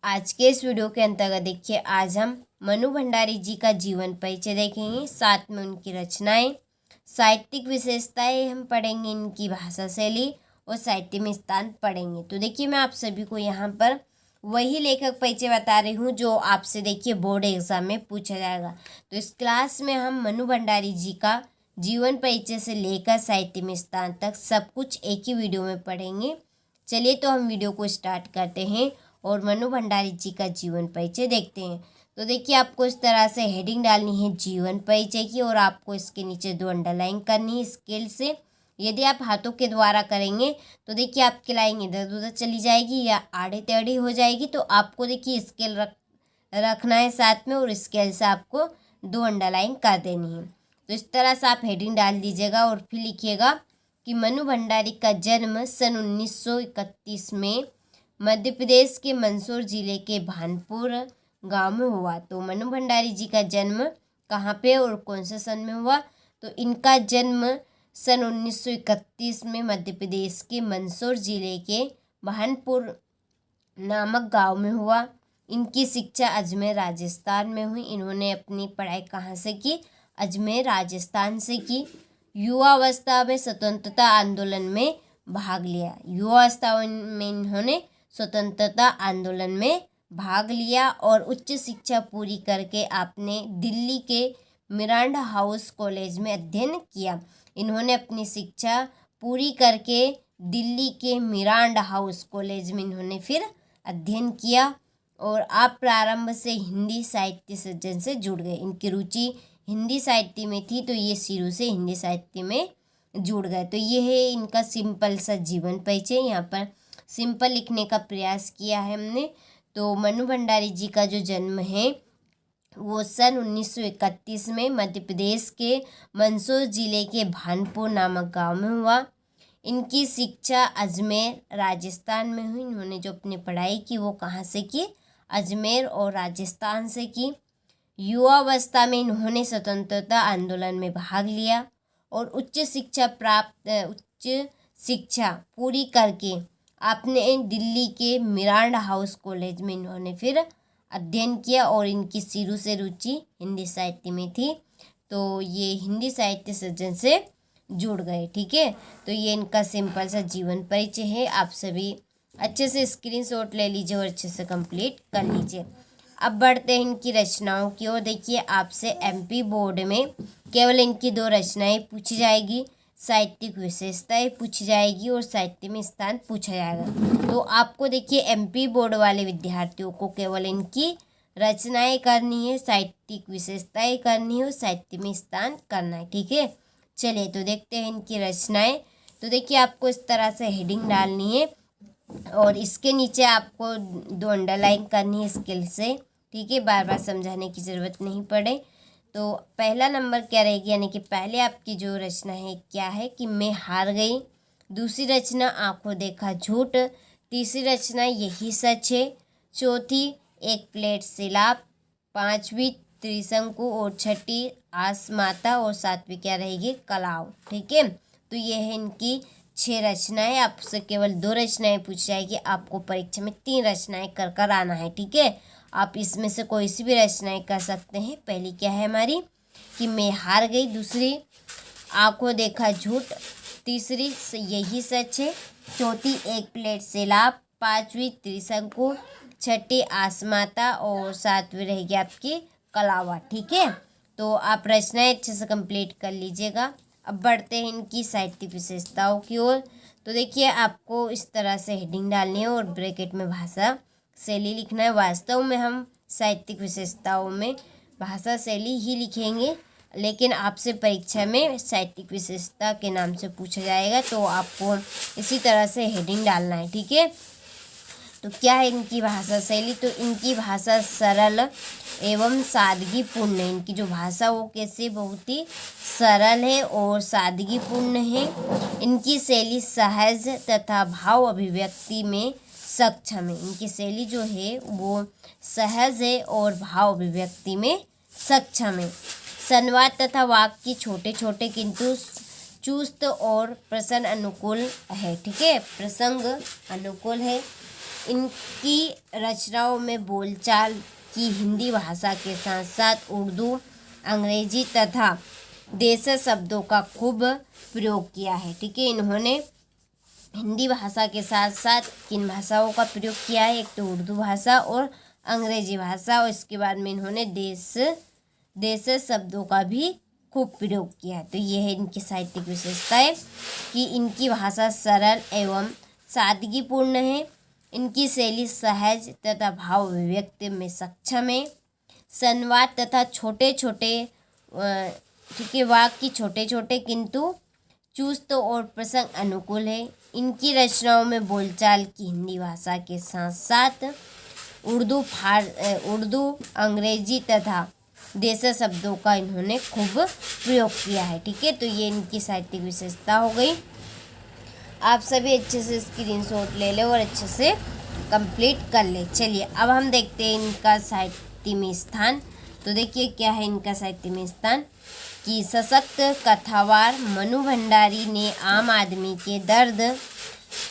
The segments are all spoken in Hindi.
आज के इस वीडियो के अंतर्गत देखिए, आज हम मनु भंडारी जी का जीवन परिचय देखेंगे, साथ में उनकी रचनाएं, साहित्यिक विशेषताएं हम पढ़ेंगे, इनकी भाषा शैली और साहित्य में स्थान पढ़ेंगे। तो देखिए, मैं आप सभी को यहाँ पर वही लेखक परिचय बता रही हूँ जो आपसे देखिए बोर्ड एग्जाम में पूछा जाएगा। तो इस क्लास में हम मनु भंडारी जी का जीवन परिचय से लेकर साहित्य में स्थान तक सब कुछ एक ही वीडियो में पढ़ेंगे। चलिए तो हम वीडियो को स्टार्ट करते हैं और मनु भंडारी जी का जीवन परिचय देखते हैं। तो देखिए, आपको इस तरह से हेडिंग डालनी है जीवन परिचय की और आपको इसके नीचे 2 अंडरलाइन करनी है स्केल से। यदि आप हाथों के द्वारा करेंगे तो देखिए आपकी लाइन इधर उधर चली जाएगी या आड़े टेढ़ी हो जाएगी। तो आपको देखिए स्केल रखना है साथ में और स्केल से आपको 2 अंडरलाइन कर देनी है। तो इस तरह से आप हेडिंग डाल दीजिएगा और फिर लिखिएगा कि मनु भंडारी का जन्म सन 1931 में मध्य प्रदेश के मंदसौर जिले के भानपुर गांव में हुआ। तो मनु भंडारी जी का जन्म कहाँ पे और कौन से सन में हुआ? तो इनका जन्म सन 1931 में मध्य प्रदेश के मंदसौर जिले के भानपुर नामक गांव में हुआ। इनकी शिक्षा अजमेर राजस्थान में हुई। इन्होंने अपनी पढ़ाई कहाँ से की? अजमेर राजस्थान से की। युवावस्था में स्वतंत्रता आंदोलन में भाग लिया। युवावस्था में इन्होंने स्वतंत्रता आंदोलन में भाग लिया और उच्च शिक्षा पूरी करके आपने दिल्ली के मिरांडा हाउस कॉलेज में अध्ययन किया। इन्होंने अपनी शिक्षा पूरी करके दिल्ली के मिरांडा हाउस कॉलेज में इन्होंने फिर अध्ययन किया और आप प्रारंभ से हिंदी साहित्य सृजन से जुड़ गए। इनकी रुचि हिंदी साहित्य में थी तो ये शुरू से हिंदी साहित्य में जुड़ गए। तो ये है इनका सिंपल सा जीवन परिचय। यहाँ पर सिंपल लिखने का प्रयास किया है हमने। तो मनु भंडारी जी का जो जन्म है वो सन 1931 में मध्य प्रदेश के मंदसौर जिले के भानपुर नामक गांव में हुआ। इनकी शिक्षा अजमेर राजस्थान में हुई। इन्होंने जो अपनी पढ़ाई की वो कहाँ से की? अजमेर और राजस्थान से की। युवावस्था में इन्होंने स्वतंत्रता आंदोलन में भाग लिया और उच्च शिक्षा पूरी करके आपने दिल्ली के मिरांडा हाउस कॉलेज में इन्होंने फिर अध्ययन किया और इनकी शुरू से रुचि हिंदी साहित्य में थी तो ये हिंदी साहित्य सृजन से जुड़ गए। ठीक है, तो ये इनका सिंपल सा जीवन परिचय है। आप सभी अच्छे से स्क्रीनशॉट ले लीजिए और अच्छे से कंप्लीट कर लीजिए। अब बढ़ते हैं इनकी रचनाओं की ओर। देखिए, आपसे एमपी बोर्ड में केवल इनकी 2 रचनाएं पूछी जाएगी, साहित्यिक विशेषताएं पूछी जाएगी और साहित्य में स्थान पूछा जाएगा। तो आपको देखिए एमपी बोर्ड वाले विद्यार्थियों को केवल इनकी रचनाएं करनी है, साहित्यिक विशेषताएं करनी है और साहित्य में स्थान करना है। ठीक है, चलिए तो देखते हैं इनकी रचनाएं। तो देखिए, आपको इस तरह से हेडिंग डालनी है और इसके नीचे आपको 2 अंडरलाइन करनी है स्केल से। ठीक है, बार बार समझाने की ज़रूरत नहीं पड़े। तो पहला नंबर क्या रहेगी, यानी कि पहले आपकी जो रचना है क्या है कि मैं हार गई। दूसरी रचना आंखों देखा झूठ। तीसरी रचना यही सच है। चौथी एक प्लेट सैलाब। 5वीं त्रिशंकु और 6ठी आसमाता और 7वीं क्या रहेगी? कलाव। ठीक है, तो ये है इनकी 6 रचनाएं। आपसे केवल 2 रचनाएं पूछी जाएगी। आपको परीक्षा में 3 रचनाएं कर कर आना है। ठीक है, आप इसमें से कोई सी भी रचनाएं कर सकते हैं। पहली क्या है हमारी कि मैं हार गई। दूसरी आंखों देखा झूठ। तीसरी यही सच है। चौथी एक प्लेट सैलाब। 5वीं त्रिशंकु। 6ठी आसमाता और 7वीं रहेगी आपकी कलावा। ठीक है, तो आप रचनाएं अच्छे से कंप्लीट कर लीजिएगा। अब बढ़ते हैं इनकी साहित्यिक विशेषताओं की ओर। तो देखिए, आपको इस तरह से हेडिंग डालनी है और ब्रैकेट में भाषा शैली लिखना है। वास्तव में हम साहित्यिक विशेषताओं में भाषा शैली ही लिखेंगे, लेकिन आपसे परीक्षा में साहित्यिक विशेषता के नाम से पूछा जाएगा तो आपको इसी तरह से हेडिंग डालना है। ठीक है, तो क्या है इनकी भाषा शैली? तो इनकी भाषा सरल एवं सादगीपूर्ण है। इनकी जो भाषा वो कैसे बहुत ही सरल है और सादगीपूर्ण है। इनकी शैली सहज तथा भाव अभिव्यक्ति में सक्षम है। इनकी शैली जो है वो सहज है और भाव अभिव्यक्ति में सक्षम है। संवाद तथा वाक्य छोटे छोटे किंतु चुस्त और प्रसंग अनुकूल है। ठीक है, प्रसंग अनुकूल है। इनकी रचनाओं में बोलचाल की हिंदी भाषा के साथ साथ उर्दू, अंग्रेजी तथा देसी शब्दों का खूब प्रयोग किया है। ठीक है, इन्होंने हिंदी भाषा के साथ साथ किन भाषाओं का प्रयोग किया है, एक तो उर्दू भाषा और अंग्रेजी भाषा, और इसके बाद में इन्होंने देसी शब्दों का भी खूब प्रयोग किया है। तो ये है इनकी साहित्यिक विशेषताएं कि इनकी भाषा सरल एवं सादगीपूर्ण है, इनकी शैली सहज तथा भाव अभिव्यक्ति में सक्षम है, संवाद तथा छोटे छोटे ठीक है वाक्य छोटे छोटे किंतु चुस्त और प्रसंग अनुकूल है। इनकी रचनाओं में बोलचाल की हिंदी भाषा के साथ साथ उर्दू, अंग्रेजी तथा देसी शब्दों का इन्होंने खूब प्रयोग किया है। ठीक है, तो ये इनकी साहित्यिक विशेषता हो गई। आप सभी अच्छे से स्क्रीनशॉट ले लें और अच्छे से कंप्लीट कर ले। चलिए अब हम देखते हैं इनका साहित्य में स्थान। तो देखिए क्या है इनका साहित्य में स्थान कि सशक्त कथावार मनु भंडारी ने आम आदमी के दर्द,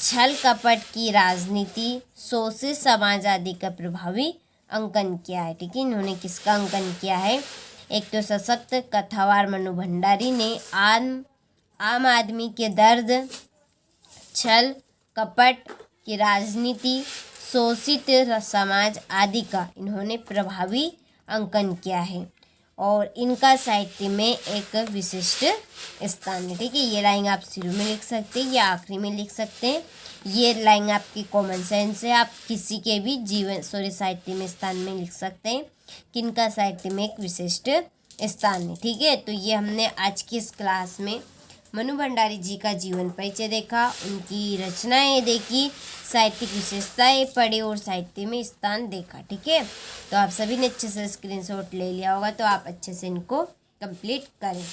छल कपट की राजनीति, शोषित समाज आदि का प्रभावी अंकन किया है। ठीक है, इन्होंने किसका अंकन किया है, एक तो सशक्त कथावार मनु भंडारी ने आम आदमी के दर्द, छल कपट की राजनीति, शोषित समाज आदि का इन्होंने प्रभावी अंकन किया है और इनका साहित्य में एक विशिष्ट स्थान है। ठीक है, ये लाइन आप शुरू में लिख सकते हैं या आखिरी में लिख सकते हैं। ये लाइन आपकी कॉमन सेंस है, आप किसी के भी साहित्य में स्थान में लिख सकते हैं कि इनका साहित्य में एक विशिष्ट स्थान है। ठीक है, तो ये हमने आज की इस क्लास में मनु भंडारी जी का जीवन परिचय देखा, उनकी रचनाएं देखी, साहित्यिक विशेषताएं पढ़ी और साहित्य में स्थान देखा। ठीक है, तो आप सभी ने अच्छे से स्क्रीनशॉट ले लिया होगा, तो आप अच्छे से इनको कंप्लीट करें।